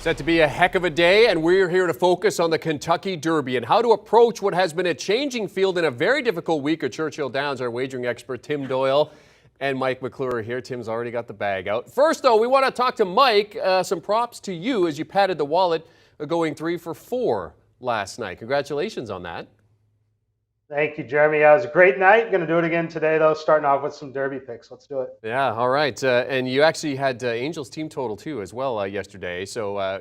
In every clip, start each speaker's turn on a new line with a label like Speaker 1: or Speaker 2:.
Speaker 1: Set to be a heck of a day, and we're here to focus on the Kentucky Derby and how to approach what has been a changing field in a very difficult week at Churchill Downs. Our wagering expert, Tim Doyle, and Mike McClure here. Tim's already got the bag out. First, though, we want to talk to Mike. Some props to you as you patted the wallet, going 3 for 4 last night. Congratulations on that.
Speaker 2: Thank you, Jeremy. It was a great night. Going to do it again today, though, starting off with some Derby picks. Let's do it.
Speaker 1: Yeah, all right. And you actually had Angels team total, too, as well yesterday. So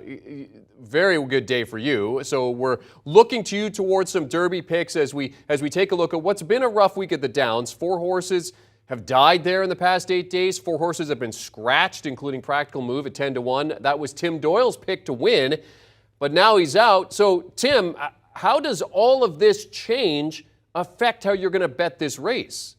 Speaker 1: very good day for you. So we're looking to you towards some Derby picks as we take a look at what's been a rough week at the Downs. 4 horses have died there in the past 8 days. 4 horses have been scratched, including Practical Move at 10-1. That was Tim Doyle's pick to win, but now he's out. So, Tim, how does all of this change affect how you're going to bet this race?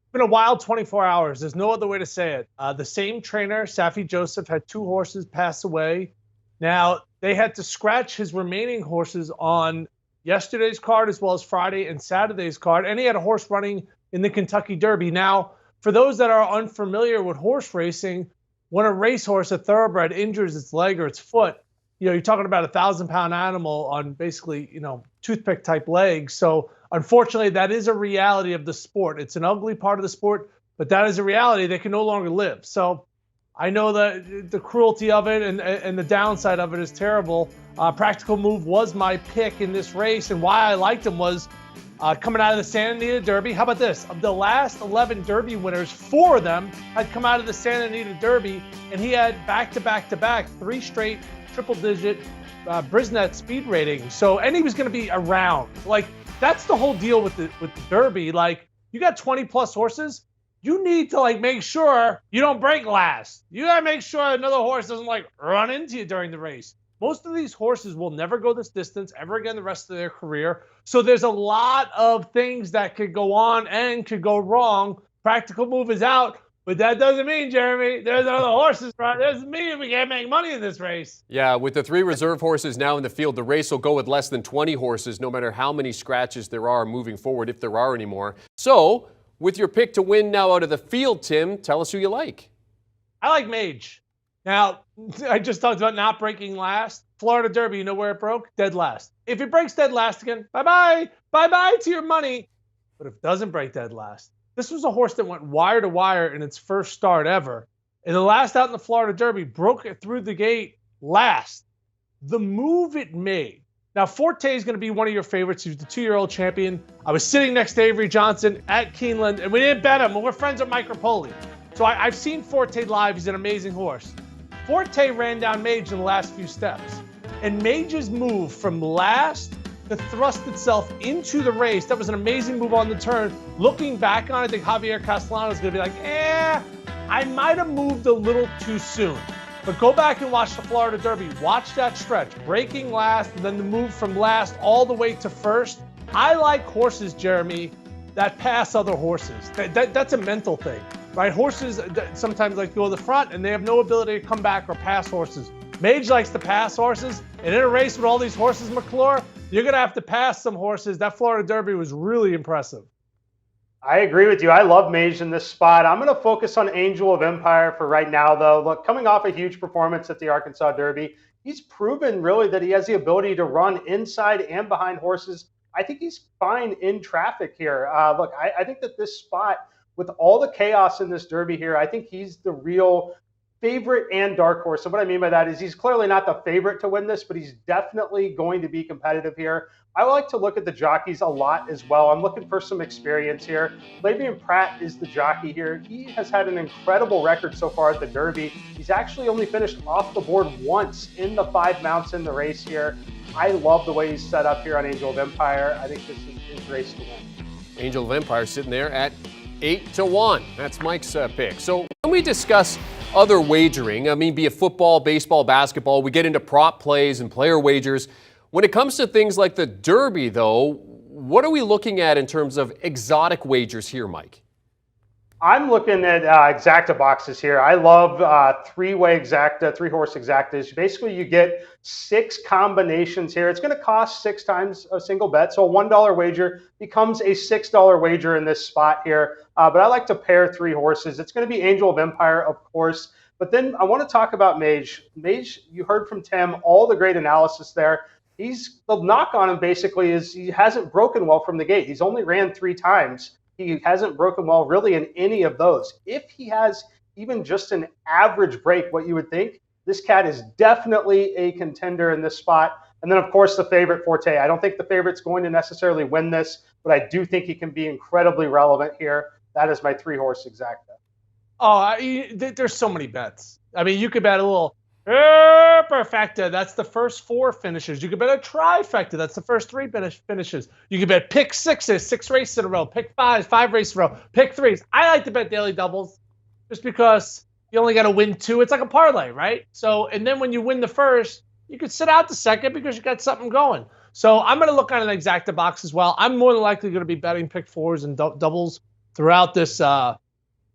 Speaker 3: It's been a wild 24 hours. There's no other way to say it. The same trainer, Safi Joseph, had 2 horses pass away. Now, they had to scratch his remaining horses on yesterday's card as well as Friday and Saturday's card, and he had a horse running in the Kentucky Derby. Now, for those that are unfamiliar with horse racing, when a racehorse, a thoroughbred, injures its leg or its foot, you're talking about a 1,000-pound animal on basically, toothpick type legs. So unfortunately, that is a reality of the sport. It's an ugly part of the sport, but that is a reality. They can no longer live. So I know that the cruelty of it and the downside of it is terrible. Practical Move was my pick in this race, and why I liked him was coming out of the Santa Anita Derby. How about this? Of the last 11 Derby winners, 4 of them had come out of the Santa Anita Derby, and he had back-to-back-to-back 3 straight triple-digit Brisnet speed rating. So, and he was going to be around. Like, that's the whole deal with the Derby. Like, you got 20-plus horses. You need to, make sure you don't break last. You got to make sure another horse doesn't, run into you during the race. Most of these horses will never go this distance ever again the rest of their career. So there's a lot of things that could go on and could go wrong. Practical Move is out. But that doesn't mean, Jeremy, there's other horses, right? That doesn't mean we can't make money in this race.
Speaker 1: Yeah, with the 3 reserve horses now in the field, the race will go with less than 20 horses, no matter how many scratches there are moving forward, if there are any more. So, with your pick to win now out of the field, Tim, tell us who you like.
Speaker 3: I like Mage. Now, I just talked about not breaking last. Florida Derby, you know where it broke? Dead last. If it breaks dead last again, bye-bye. Bye-bye to your money. But if it doesn't break dead last, this was a horse that went wire to wire in its first start ever. And the last out in the Florida Derby broke it through the gate last. The move it made. Now, Forte is going to be one of your favorites. He's the 2-year-old champion. I was sitting next to Avery Johnson at Keeneland, and we didn't bet him. And we're friends with Mike Rapoli. So I've seen Forte live. He's an amazing horse. Forte ran down Mage in the last few steps. And Mage's move from last to thrust itself into the race, that was an amazing move on the turn. Looking back on it, I think Javier Castellano is going to be like, I might have moved a little too soon. But go back and watch the Florida Derby. Watch that stretch. Breaking last, and then the move from last all the way to first. I like horses, Jeremy, that pass other horses. That's a mental thing, right? Horses sometimes like to go to the front, and they have no ability to come back or pass horses. Mage likes to pass horses, and in a race with all these horses, McClure, you're going to have to pass some horses. That Florida Derby was really impressive.
Speaker 2: I agree with you. I love Mage in this spot. I'm going to focus on Angel of Empire for right now, though. Look, coming off a huge performance at the Arkansas Derby, he's proven really that he has the ability to run inside and behind horses. I think he's fine in traffic here. Look, I think that this spot, with all the chaos in this Derby here, I think he's the real favorite and dark horse. So what I mean by that is he's clearly not the favorite to win this, but he's definitely going to be competitive here. I like to look at the jockeys a lot as well. I'm looking for some experience here. Lavian Pratt is the jockey here. He has had an incredible record so far at the Derby. He's actually only finished off the board once in the 5 mounts in the race here. I love the way he's set up here on Angel of Empire. I think this is his race to win.
Speaker 1: Angel of Empire sitting there at 8-1. That's Mike's pick. So when we discuss other wagering, be it football, baseball, basketball, we get into prop plays and player wagers. When it comes to things like the Derby, though, what are we looking at in terms of exotic wagers here, Mike?
Speaker 2: I'm looking at exacta boxes here. I love 3-way exacta, 3-horse exactas. Basically, you get 6 combinations here. It's going to cost 6 times a single bet. So a $1 wager becomes a $6 wager in this spot here. But I like to pair 3 horses. It's going to be Angel of Empire, of course. But then I want to talk about Mage. Mage, you heard from Tim, all the great analysis there. The knock on him basically is he hasn't broken well from the gate. He's only ran 3 times. He hasn't broken well really in any of those. If he has even just an average break, what you would think, this cat is definitely a contender in this spot. And then, of course, the favorite, Forte. I don't think the favorite's going to necessarily win this, but I do think he can be incredibly relevant here. That is my 3-horse exacta.
Speaker 3: Oh, there's so many bets. I mean, you could bet a little perfecta. That's the first 4 finishes. You could bet a trifecta. That's the first 3 finishes. You could bet pick 6s, 6 races in a row, pick 5s, 5 races in a row, pick 3s. I like to bet daily doubles just because you only got to win 2. It's like a parlay, right? So, and then when you win the first, you could sit out the second because you got something going. So I'm going to look on an exacta box as well. I'm more than likely going to be betting pick 4s and doubles throughout this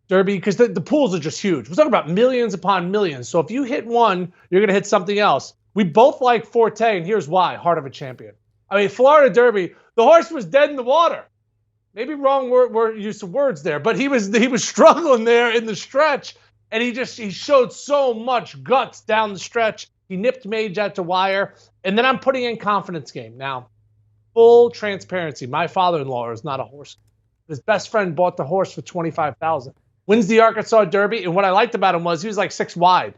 Speaker 3: Derby because the pools are just huge. We're talking about millions upon millions. So if you hit one, you're going to hit something else. We both like Forte, and here's why. Heart of a champion. I mean, Florida Derby, the horse was dead in the water. Maybe wrong word use of words there, but he was struggling there in the stretch, and he showed so much guts down the stretch. He nipped Mage at the wire, and then I'm putting in confidence game. Now, full transparency, my father-in-law is not a horse. His best friend bought the horse for $25,000. Wins the Arkansas Derby, and what I liked about him was he was like 6 wide,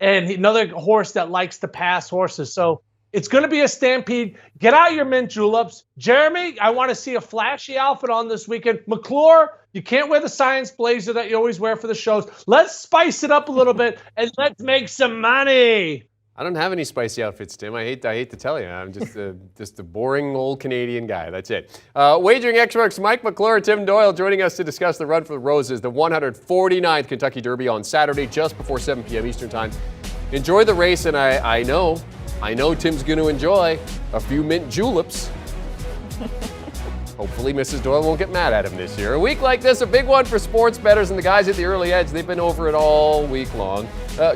Speaker 3: and another horse that likes to pass horses. So it's going to be a stampede. Get out your mint juleps. Jeremy, I want to see a flashy outfit on this weekend. McClure, you can't wear the science blazer that you always wear for the shows. Let's spice it up a little bit, and let's make some money.
Speaker 1: I don't have any spicy outfits, Tim. I hate to tell you. I'm just a boring old Canadian guy. That's it. Wagering experts Mike McClure, Tim Doyle joining us to discuss the Run for the Roses, the 149th Kentucky Derby on Saturday just before 7 p.m. Eastern Time. Enjoy the race, and I know Tim's going to enjoy a few mint juleps. Hopefully Mrs. Doyle won't get mad at him this year. A week like this, a big one for sports bettors and the guys at the early edge. They've been over it all week long.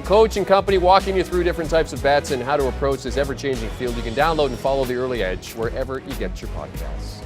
Speaker 1: Coach and company walking you through different types of bets and how to approach this ever-changing field. You can download and follow the early edge wherever you get your podcasts.